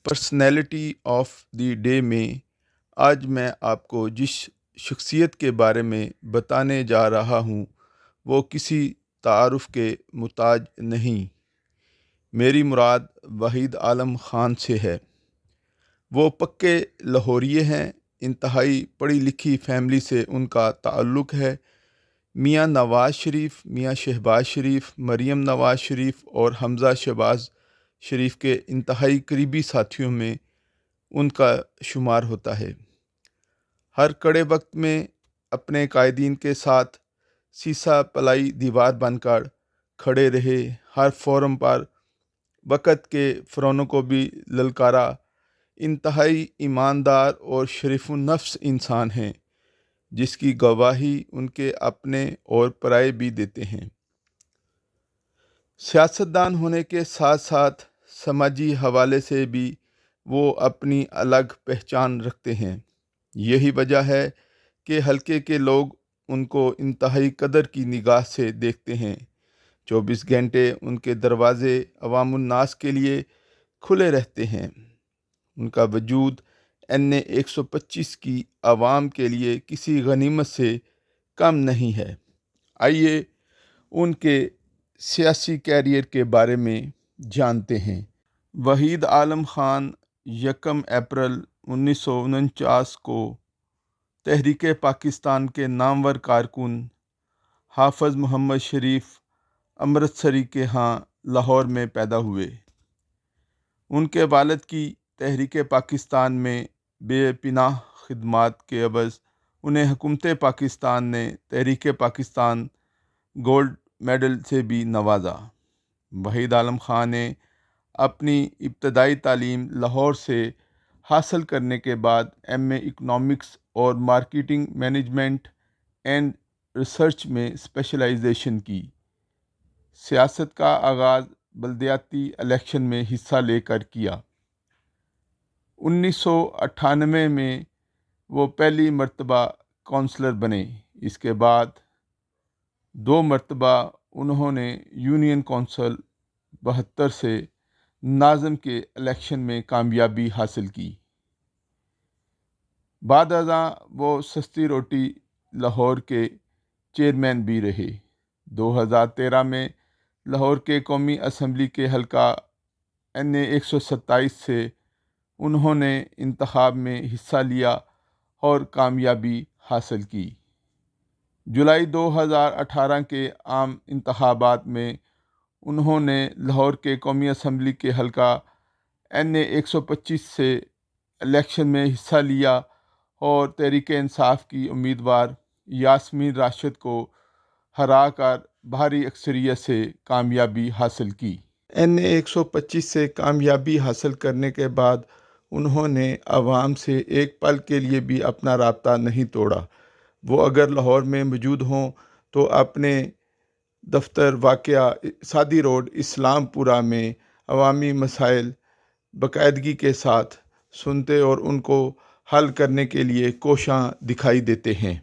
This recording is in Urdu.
پرسنالٹی آف دی ڈے میں آج میں آپ کو جس شخصیت کے بارے میں بتانے جا رہا ہوں وہ کسی تعارف کے محتاج نہیں۔ میری مراد وحید عالم خان سے ہے۔ وہ پکے لاہوریے ہیں۔ انتہائی پڑھی لکھی فیملی سے ان کا تعلق ہے۔ میاں نواز شریف، میاں شہباز شریف، مریم نواز شریف اور حمزہ شہباز شریف کے انتہائی قریبی ساتھیوں میں ان کا شمار ہوتا ہے۔ ہر کڑے وقت میں اپنے قائدین کے ساتھ سیسا پلائی دیوار بن کر کھڑے رہے۔ ہر فورم پر وقت کے فرعونوں کو بھی للکارا۔ انتہائی ایماندار اور شریف النفس انسان ہیں جس کی گواہی ان کے اپنے اور پرائے بھی دیتے ہیں۔ سیاستدان ہونے کے ساتھ ساتھ سماجی حوالے سے بھی وہ اپنی الگ پہچان رکھتے ہیں۔ یہی وجہ ہے کہ حلقے کے لوگ ان کو انتہائی قدر کی نگاہ سے دیکھتے ہیں۔ 24 گھنٹے ان کے دروازے عوام الناس کے لیے کھلے رہتے ہیں۔ ان کا وجود این 125 کی عوام کے لیے کسی غنیمت سے کم نہیں ہے۔ آئیے ان کے سیاسی کیریئر کے بارے میں جانتے ہیں۔ وحید عالم خان 1 اپریل 1949 کو تحریک پاکستان کے نامور کارکن حافظ محمد شریف امرتسری کے ہاں لاہور میں پیدا ہوئے۔ ان کے والد کی تحریک پاکستان میں بے پناہ خدمات کے عوض انہیں حکومت پاکستان نے تحریک پاکستان گولڈ میڈل سے بھی نوازا۔ وحید عالم خان نے اپنی ابتدائی تعلیم لاہور سے حاصل کرنے کے بعد ایم اے اکنامکس اور مارکیٹنگ مینجمنٹ اینڈ ریسرچ میں اسپیشلائزیشن کی۔ سیاست کا آغاز بلدیاتی الیکشن میں حصہ لے کر کیا۔ 1998 میں وہ پہلی مرتبہ کونسلر بنے۔ اس کے بعد 2 مرتبہ انہوں نے یونین کونسل 72 سے ناظم کے الیکشن میں کامیابی حاصل کی۔ بعد ازاں وہ سستی روٹی لاہور کے چیئرمین بھی رہے۔ 2013 میں لاہور کے قومی اسمبلی کے حلقہ این 127 سے انہوں نے انتخاب میں حصہ لیا اور کامیابی حاصل کی۔ جولائی 2018 کے عام انتخابات میں انہوں نے لاہور کے قومی اسمبلی کے حلقہ این 125 سے الیکشن میں حصہ لیا اور تحریک انصاف کی امیدوار یاسمین راشد کو ہرا کر بھاری اکثریت سے کامیابی حاصل کی۔ این 125 سے کامیابی حاصل کرنے کے بعد انہوں نے عوام سے ایک پل کے لیے بھی اپنا رابطہ نہیں توڑا۔ وہ اگر لاہور میں موجود ہوں تو اپنے دفتر واقع سادی روڈ اسلام پورہ میں عوامی مسائل باقاعدگی کے ساتھ سنتے اور ان کو حل کرنے کے لیے کوشاں دکھائی دیتے ہیں۔